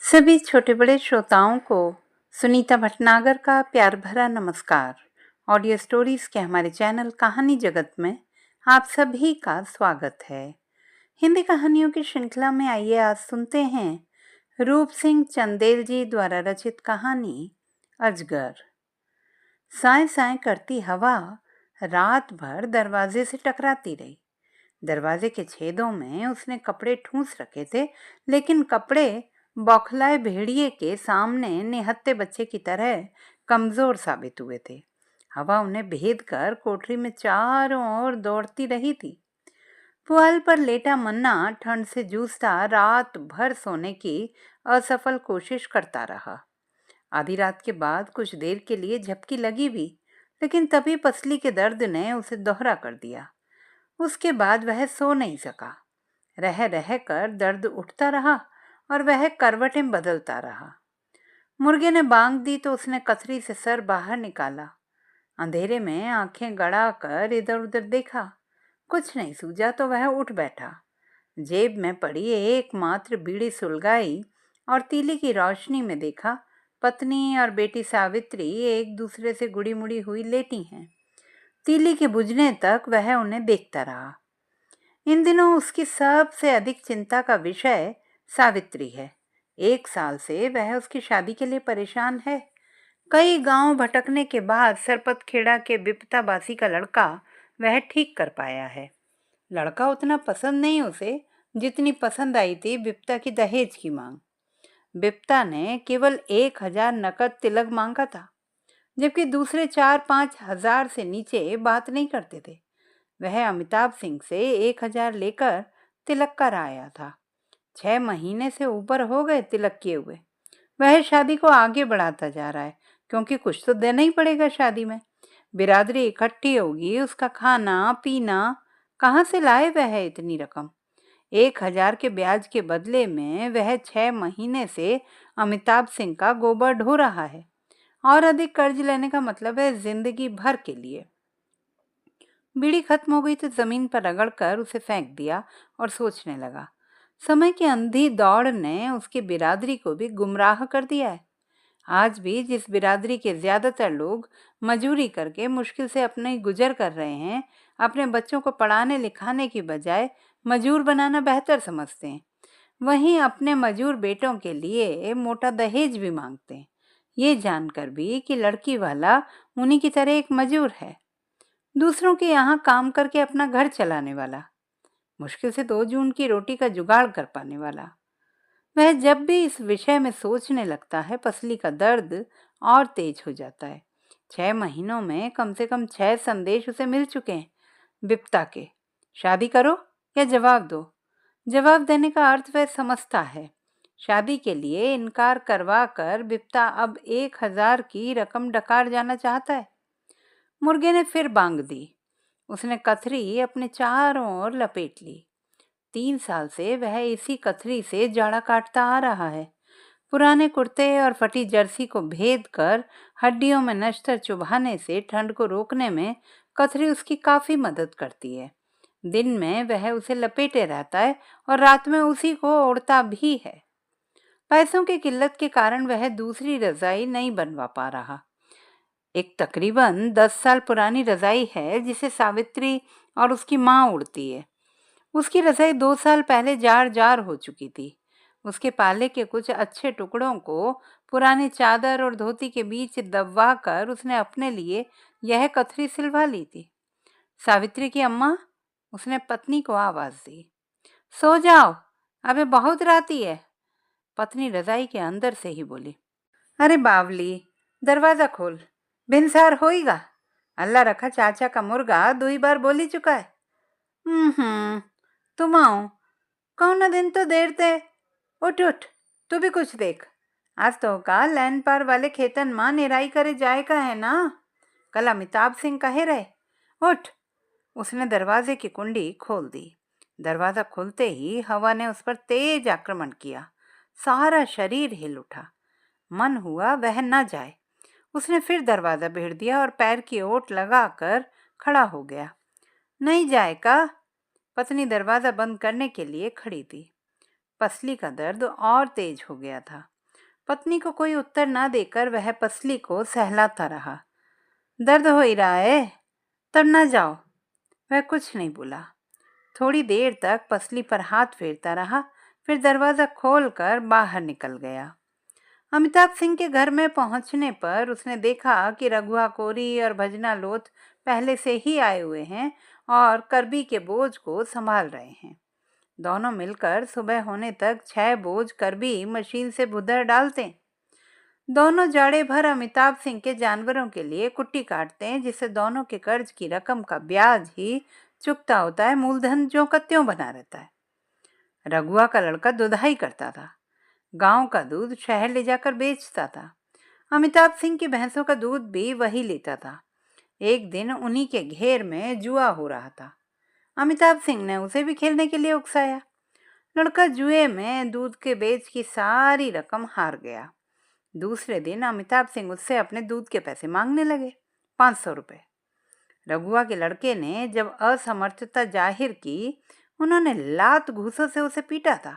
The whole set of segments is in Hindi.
सभी छोटे बड़े श्रोताओं को सुनीता भटनागर का प्यार भरा नमस्कार। ऑडियो स्टोरीज के हमारे चैनल कहानी जगत में आप सभी का स्वागत है। हिंदी कहानियों की श्रृंखला में आइए आज सुनते हैं रूप सिंह चंदेल जी द्वारा रचित कहानी अजगर। साए साए करती हवा रात भर दरवाजे से टकराती रही। दरवाजे के छेदों में उसने कपड़े ठूंस रखे थे, लेकिन कपड़े बौखलाए भेड़िए के सामने निहत्थे बच्चे की तरह कमजोर साबित हुए थे। हवा उन्हें भेद कर कोठरी में चारों ओर दौड़ती रही थी। पुआल पर लेटा मन्ना ठंड से जूझता रात भर सोने की असफल कोशिश करता रहा। आधी रात के बाद कुछ देर के लिए झपकी लगी भी, लेकिन तभी पसली के दर्द ने उसे दोहरा कर दिया। उसके बाद वह सो नहीं सका। रह रह कर दर्द उठता रहा और वह करवटें बदलता रहा। मुर्गे ने बांग दी तो उसने कथरी से सर बाहर निकाला। अंधेरे में आंखें गड़ा कर इधर उधर देखा। कुछ नहीं सूझा तो वह उठ बैठा। जेब में पड़ी एकमात्र बीड़ी सुलगाई और तीली की रोशनी में देखा पत्नी और बेटी सावित्री एक दूसरे से गुड़ी मुड़ी हुई लेटी हैं। तीली के बुझने तक वह उन्हें देखता रहा। इन दिनों उसकी सबसे अधिक चिंता का विषय सावित्री है। 1 साल से वह उसकी शादी के लिए परेशान है। कई गांव भटकने के बाद सरपत खेड़ा के बिपताबासी का लड़का वह ठीक कर पाया है। लड़का उतना पसंद नहीं उसे जितनी पसंद आई थी बिपता की दहेज की मांग। बिपता ने केवल 1000 नकद तिलक मांगा था, जबकि दूसरे 4-5 हजार से नीचे बात नहीं करते थे। वह अमिताभ सिंह से 1000 लेकर तिलक कराया था। 6 महीने से ऊपर हो गए तिलक किए हुए। वह शादी को आगे बढ़ाता जा रहा है, क्योंकि कुछ तो देना ही पड़ेगा। शादी में बिरादरी इकट्ठी होगी, उसका खाना पीना कहाँ से लाए वह इतनी रकम। 1000 के ब्याज के बदले में वह 6 महीने से अमिताभ सिंह का गोबर ढो रहा है, और अधिक कर्ज लेने का मतलब है जिंदगी भर के लिए। बीड़ी खत्म हो गई तो जमीन पर रगड़कर उसे फेंक दिया और सोचने लगा। समय की अंधी दौड़ ने उसकी बिरादरी को भी गुमराह कर दिया है। आज भी जिस बिरादरी के ज्यादातर लोग मजूरी करके मुश्किल से अपने गुजर कर रहे हैं, अपने बच्चों को पढ़ाने लिखाने की बजाय मजूर बनाना बेहतर समझते हैं, वहीं अपने मजूर बेटों के लिए मोटा दहेज भी मांगते हैं, ये जानकर भी कि लड़की वाला उन्हीं की तरह एक मजूर है, दूसरों के यहाँ काम करके अपना घर चलाने वाला, मुश्किल से 2 जून की रोटी का जुगाड़ कर पाने वाला। वह जब भी इस विषय में सोचने लगता है, पसली का दर्द और तेज हो जाता है। 6 महीनों में कम से कम 6 संदेश उसे मिल चुके हैं बिपता के। शादी करो या जवाब दो। जवाब देने का अर्थ वह समझता है। शादी के लिए इनकार करवा कर बिपता अब 1000 की रकम डकार जाना चाहता है। मुर्गे ने फिर बांग दी। उसने कथरी अपने चारों ओर लपेट ली। 3 साल से वह इसी कथरी से जाड़ा काटता आ रहा है। पुराने कुर्ते और फटी जर्सी को भेद कर हड्डियों में नश्तर चुभाने से ठंड को रोकने में कथरी उसकी काफी मदद करती है। दिन में वह उसे लपेटे रहता है और रात में उसी को ओढ़ता भी है। पैसों की किल्लत के कारण वह दूसरी रजाई नहीं बनवा पा रहा। एक तकरीबन 10 साल पुरानी रजाई है जिसे सावित्री और उसकी माँ उड़ती है। उसकी रजाई 2 साल पहले जार जार हो चुकी थी। उसके पाले के कुछ अच्छे टुकड़ों को पुरानी चादर और धोती के बीच दबवा कर उसने अपने लिए यह कथरी सिलवा ली थी। सावित्री की अम्मा, उसने पत्नी को आवाज दी। सो जाओ, अबे बहुत राती है। पत्नी रजाई के अंदर से ही बोली। अरे बावली, दरवाजा खोल, भिनसार होईगा। अल्लाह रखा चाचा का मुर्गा 2 बार बोली चुका है। तुम आओ, कौन दिन तो देर ते। उठ उठ, तू भी कुछ देख। आज तो का लैन पार वाले खेतन मां निराई करे जाए का है ना। कल अमिताभ सिंह कहे रहे। उठ। उसने दरवाजे की कुंडी खोल दी। दरवाजा खुलते ही हवा ने उस पर तेज आक्रमण किया। सारा शरीर हिल उठा। मन हुआ वह न जाए। उसने फिर दरवाजा भेड़ दिया और पैर की ओट लगाकर खड़ा हो गया। नहीं जाएगा। पत्नी दरवाजा बंद करने के लिए खड़ी थी। पसली का दर्द और तेज हो गया था। पत्नी को कोई उत्तर न देकर वह पसली को सहलाता रहा। दर्द हो ही रहा है, तब न जाओ। वह कुछ नहीं बोला। थोड़ी देर तक पसली पर हाथ फेरता रहा, फिर दरवाजा खोलकर बाहर निकल गया। अमिताभ सिंह के घर में पहुंचने पर उसने देखा कि रघुआ कोरी और भजना लोथ पहले से ही आए हुए हैं और करबी के बोझ को संभाल रहे हैं। दोनों मिलकर सुबह होने तक 6 बोझ करबी मशीन से भुदर डालते। दोनों जाड़े भर अमिताभ सिंह के जानवरों के लिए कुट्टी काटते हैं, जिससे दोनों के कर्ज की रकम का ब्याज ही चुकता होता है, मूलधन जो का त्यों बना रहता है। रघुआ का लड़का दुधाई करता था, गांव का दूध शहर ले जाकर बेचता था। अमिताभ सिंह की भैंसों का दूध भी वही लेता था। एक दिन उन्हीं के घेर में जुआ हो रहा था। अमिताभ सिंह ने उसे भी खेलने के लिए उकसाया। लड़का जुए में दूध के बेच की सारी रकम हार गया। दूसरे दिन अमिताभ सिंह उससे अपने दूध के पैसे मांगने लगे, 500 रुपए। रघुआ के लड़के ने जब असमर्थता जाहिर की, उन्होंने लात घूसों से उसे पीटा था।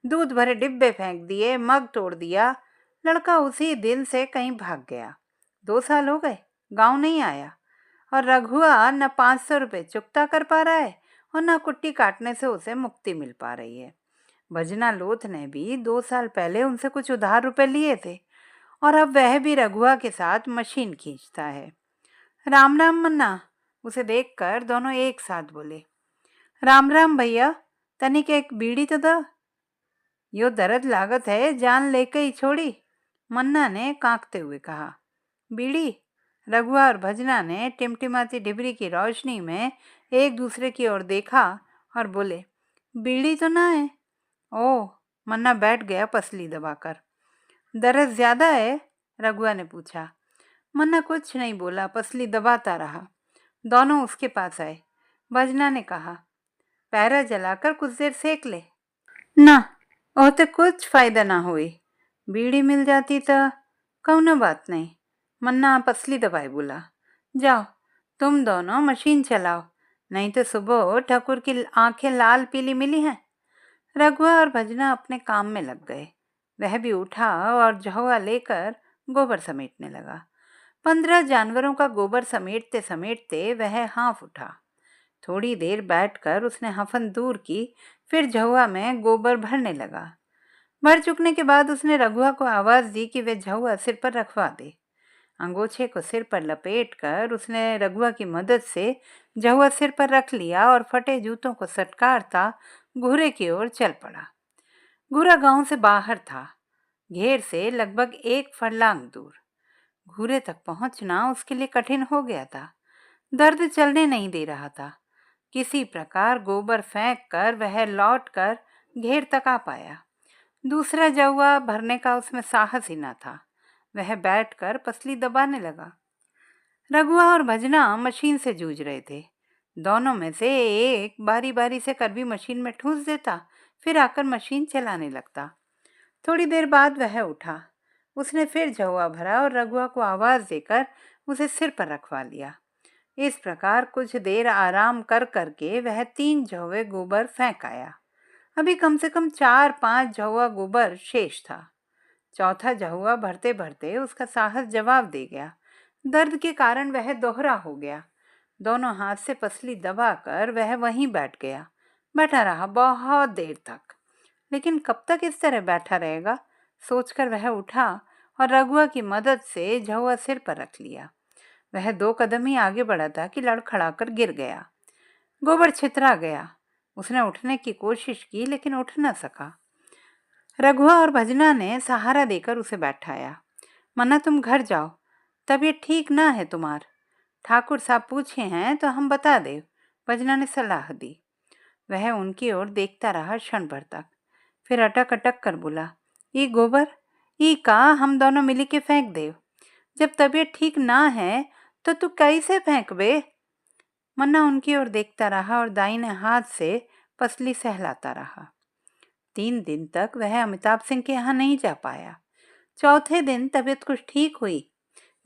दूध भरे डिब्बे फेंक दिए, मग तोड़ दिया। लड़का उसी दिन से कहीं भाग गया। 2 साल हो गए, गांव नहीं आया और रघुआ न 500 रुपये चुकता कर पा रहा है और न कुट्टी काटने से उसे मुक्ति मिल पा रही है। भजना लोथ ने भी 2 साल पहले उनसे कुछ उधार रुपए लिए थे और अब वह भी रघुआ के साथ मशीन खींचता है। राम राम मन्ना, उसे देखकर दोनों एक साथ बोले। राम राम भैया, तनिक एक बीड़ी तो दो। यो दर्द लागत है, जान लेके ही छोड़ी, मन्ना ने कांपते हुए कहा। बीड़ी? रघुआ और भजना ने टिमटिमाती डिबरी की रोशनी में एक दूसरे की ओर देखा और बोले, बीड़ी तो ना है। ओह, मन्ना बैठ गया पसली दबाकर। दर्द ज्यादा है? रघुआ ने पूछा। मन्ना कुछ नहीं बोला, पसली दबाता रहा। दोनों उसके पास आए। भजना ने कहा, पैरा जलाकर कुछ देर सेक ले। ना, ओते कुछ फायदा ना हुई। बीड़ी मिल जाती तो कौनो बात नहीं, मन्ना पसली दबाए बोला। जाओ, तुम दोनों मशीन चलाओ, नहीं तो सुबह ठाकुर की आंखें लाल पीली मिली हैं। रघुआ और भजना अपने काम में लग गए। वह भी उठा और झौआ लेकर गोबर समेटने लगा। 15 जानवरों का गोबर समेटते समेटते वह हाँफ उठा। थोड़ी देर बैठकर उसने हफन दूर की, फिर झौआ में गोबर भरने लगा। भर चुकने के बाद उसने रघुआ को आवाज दी कि वे झौआ सिर पर रखवा दे। अंगोछे को सिर पर लपेटकर उसने रघुआ की मदद से झौआ सिर पर रख लिया और फटे जूतों को सटकारता घूरे की ओर चल पड़ा। घूरा गांव से बाहर था, घेर से लगभग 1 फरलांग दूर। घूरे तक पहुंचना उसके लिए कठिन हो गया था। दर्द चलने नहीं दे रहा था। किसी प्रकार गोबर फेंक कर वह लौट कर घेर तक आ पाया। दूसरा जौआ भरने का उसमें साहस ही न था। वह बैठकर पसली दबाने लगा। रघुआ और भजना मशीन से जूझ रहे थे। दोनों में से एक बारी बारी से करबी मशीन में ठूंस देता, फिर आकर मशीन चलाने लगता। थोड़ी देर बाद वह उठा। उसने फिर झौआ भरा और रघुआ को आवाज देकर उसे सिर पर रखवा लिया। इस प्रकार कुछ देर आराम कर करके वह 3 झौवे गोबर फेंक आया। अभी कम से कम 4-5 झौवा गोबर शेष था। चौथा झौवा भरते भरते उसका साहस जवाब दे गया। दर्द के कारण वह दोहरा हो गया। दोनों हाथ से पसली दबाकर वह वहीं बैठ गया। बैठा रहा बहुत देर तक, लेकिन कब तक इस तरह बैठा रहेगा, सोचकर वह उठा और रघुआ की मदद से झौआ सिर पर रख लिया। वह 2 कदम ही आगे बढ़ा था कि लड़खड़ाकर गिर गया। गोबर छितरा गया। उसने उठने की कोशिश की, लेकिन उठ न सका। रघुआ और भजना ने सहारा देकर उसे बैठाया। मन्ना, तुम घर जाओ, तबीयत ठीक ना है तुम्हार। ठाकुर साहब पूछे हैं तो हम बता दे, भजना ने सलाह दी। वह उनकी ओर देखता रहा क्षण भर तक, फिर अटक अटक कर बोला, ई गोबर ई का हम दोनों मिली के फेंक दे। जब तबीयत ठीक ना है तो तू कैसे फेंक बे? मन्ना उनकी ओर देखता रहा और दाहिने हाथ से पसली सहलाता रहा। 3 दिन तक वह अमिताभ सिंह के यहाँ नहीं जा पाया। चौथे दिन तबीयत कुछ ठीक हुई।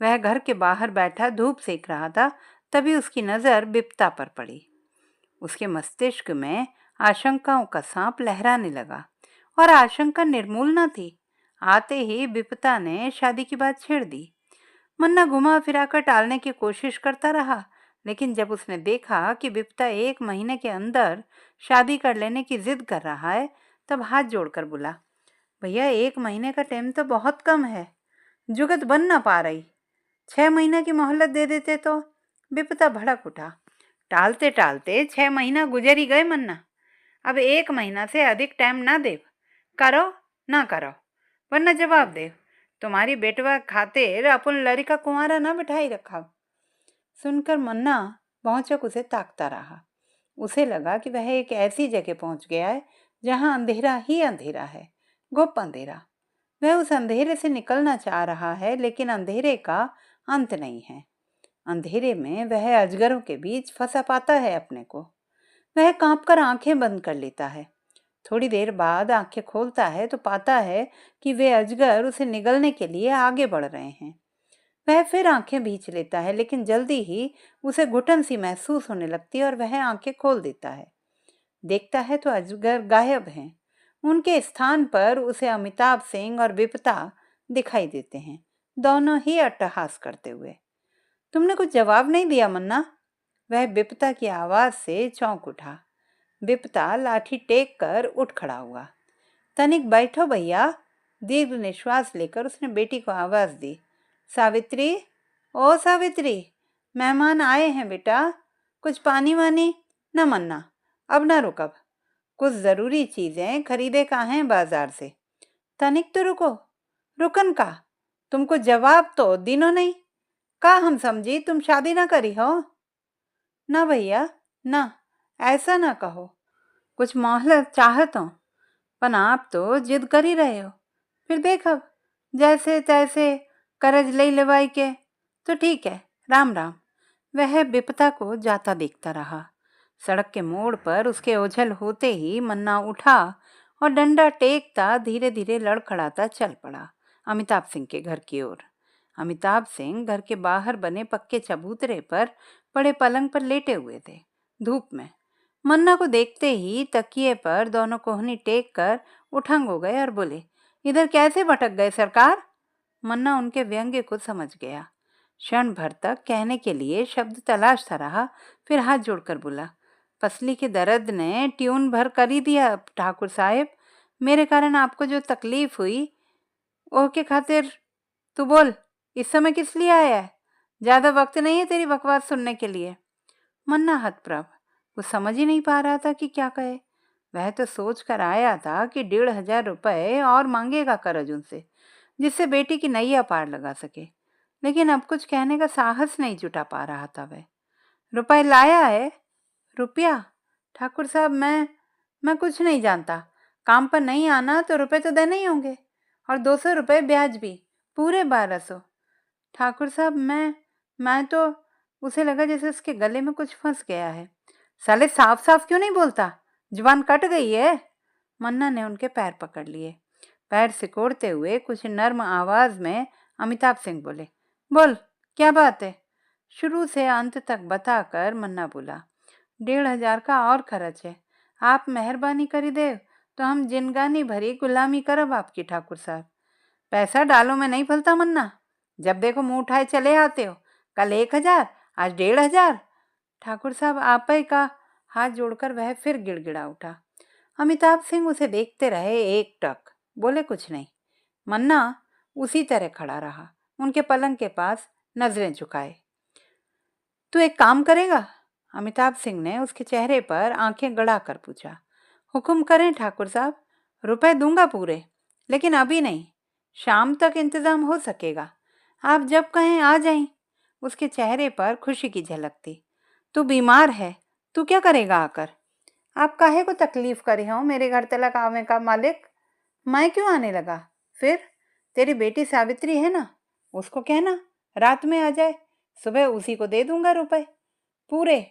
वह घर के बाहर बैठा धूप सेक रहा था, तभी उसकी नजर बिपता पर पड़ी। उसके मस्तिष्क में आशंकाओं का सांप लहराने लगा और आशंका निर्मूल न थी। आते ही विपता ने शादी की बात छेड़ दी। मन्ना घुमा फिराकर टालने की कोशिश करता रहा, लेकिन जब उसने देखा कि विपता 1 महीने के अंदर शादी कर लेने की जिद कर रहा है, तब हाथ जोड़कर बोला, भैया 1 महीने का टाइम तो बहुत कम है, जुगत बन ना पा रही, 6 महीने की मोहलत दे देते तो। विपता भड़क उठा। टालते टालते 6 महीना गुजर ही गए मन्ना, अब 1 महीना से अधिक टाइम ना दे, करो ना करो, वरना जवाब दे, तुम्हारी बेटवा खातिर अपन लड़का कुंवारा ना बिठाई रखा। सुनकर मन्ना भौचक उसे ताकता रहा। उसे लगा कि वह एक ऐसी जगह पहुंच गया है जहां अंधेरा ही अंधेरा है, गुप्त अंधेरा। वह उस अंधेरे से निकलना चाह रहा है, लेकिन अंधेरे का अंत नहीं है। अंधेरे में वह अजगरों के बीच फंसा पाता है अपने को। वह कांपकर आंखें बंद कर लेता है। थोड़ी देर बाद आंखें खोलता है तो पाता है कि वे अजगर उसे निगलने के लिए आगे बढ़ रहे हैं। वह फिर आंखें भींच लेता है, लेकिन जल्दी ही उसे घुटन सी महसूस होने लगती है और वह आंखें खोल देता है। देखता है तो अजगर गायब हैं। उनके स्थान पर उसे अमिताभ सिंह और विपता दिखाई देते हैं, दोनों ही अट्टहास करते हुए। तुमने कुछ जवाब नहीं दिया मन्ना, वह विपता की आवाज से चौंक उठा। विपता लाठी टेक कर उठ खड़ा हुआ। तनिक बैठो भैया, दीर्घ निश्वास लेकर उसने बेटी को आवाज दी। सावित्री, ओ सावित्री, मेहमान आए हैं बेटा, कुछ पानी वानी। न मन्ना, अब ना रुक, अब कुछ जरूरी चीजें खरीदे का हैं बाजार से। तनिक तो रुको। रुकन का, तुमको जवाब तो दिनो नहीं, का हम समझी तुम शादी ना करी हो। ना भैया ना, ऐसा ना कहो, कुछ मोहलत चाहत हो, पण आप तो जिद कर ही रहे हो। फिर देखब, जैसे तैसे करज ले लेवाई के तो ठीक है, राम राम। वह विपता को जाता देखता रहा। सड़क के मोड़ पर उसके ओझल होते ही मन्ना उठा और डंडा टेकता धीरे धीरे लड़खड़ाता चल पड़ा अमिताभ सिंह के घर की ओर। अमिताभ सिंह घर के बाहर बने पक्के चबूतरे पर बड़े पलंग पर लेटे हुए थे, धूप में। मन्ना को देखते ही तकिए पर दोनों कोहनी टेक कर उठंग हो गए और बोले, इधर कैसे भटक गए सरकार। मन्ना उनके व्यंग्य को समझ गया। क्षण भर तक कहने के लिए शब्द तलाशता रहा, फिर हाथ जोड़कर बोला, पसली के दर्द ने ट्यून भर कर ही दिया ठाकुर साहब, मेरे कारण आपको जो तकलीफ हुई ओके खातिर। तू बोल, इस समय किस लिए आया है, ज्यादा वक्त नहीं है तेरी बकवास सुनने के लिए। मन्ना हतप्रभ, वो समझ ही नहीं पा रहा था कि क्या कहे। वह तो सोच कर आया था कि 1,500 रुपए और मांगेगा करज उनसे, जिससे बेटी की नैया पार लगा सके, लेकिन अब कुछ कहने का साहस नहीं जुटा पा रहा था। वह रुपए लाया है। रुपया? ठाकुर साहब, मैं कुछ नहीं जानता, काम पर नहीं आना तो रुपए तो देने ही होंगे, और 200 रुपए ब्याज भी, पूरे 1200। ठाकुर साहब, मैं तो, उसे लगा जैसे उसके गले में कुछ फंस गया है। साले साफ साफ क्यों नहीं बोलता, जुबान कट गई है। मन्ना ने उनके पैर पकड़ लिए। पैर सिकोड़ते हुए कुछ नर्म आवाज में अमिताभ सिंह बोले, बोल क्या बात है। शुरू से अंत तक बताकर मन्ना बोला, 1,500 का और खर्च है, आप मेहरबानी करी देव तो हम जिनगानी भरी गुलामी करब आपकी ठाकुर साहब। पैसा डालो में नहीं फलता मन्ना, जब देखो मुंह उठाए चले आते हो, कल 1,000 आज 1,500। ठाकुर साहब आप ही का। हाथ जोड़कर वह फिर गिड़गिड़ा उठा। अमिताभ सिंह उसे देखते रहे एकटक, बोले कुछ नहीं। मन्ना उसी तरह खड़ा रहा, उनके पलंग के पास नजरें झुकाए। तू एक काम करेगा, अमिताभ सिंह ने उसके चेहरे पर आंखें गड़ा कर पूछा। हुक्म करें ठाकुर साहब, रुपए दूंगा पूरे, लेकिन अभी नहीं, शाम तक इंतजाम हो सकेगा, आप जब कहें आ जाएं। उसके चेहरे पर खुशी की झलक थी। तू बीमार है, तू क्या करेगा आकर। आप काहे को तकलीफ करे हो मेरे घर तलक आवे का मालिक। मैं क्यों आने लगा, फिर तेरी बेटी सावित्री है ना, उसको कहना रात में आ जाए, सुबह उसी को दे दूंगा रुपए पूरे,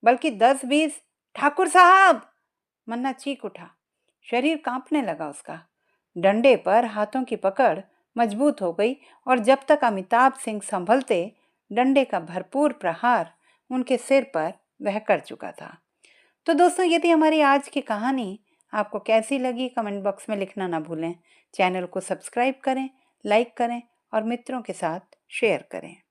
बल्कि 10-20। ठाकुर साहब, मन्ना चीख उठा। शरीर कांपने लगा उसका। डंडे पर हाथों की पकड़ मजबूत हो गई और जब तक अमिताभ सिंह संभलते, डंडे का भरपूर प्रहार उनके सिर पर वह कर चुका था। तो दोस्तों, ये थी हमारी आज की कहानी। आपको कैसी लगी कमेंट बॉक्स में लिखना ना भूलें। चैनल को सब्सक्राइब करें, लाइक करें और मित्रों के साथ शेयर करें।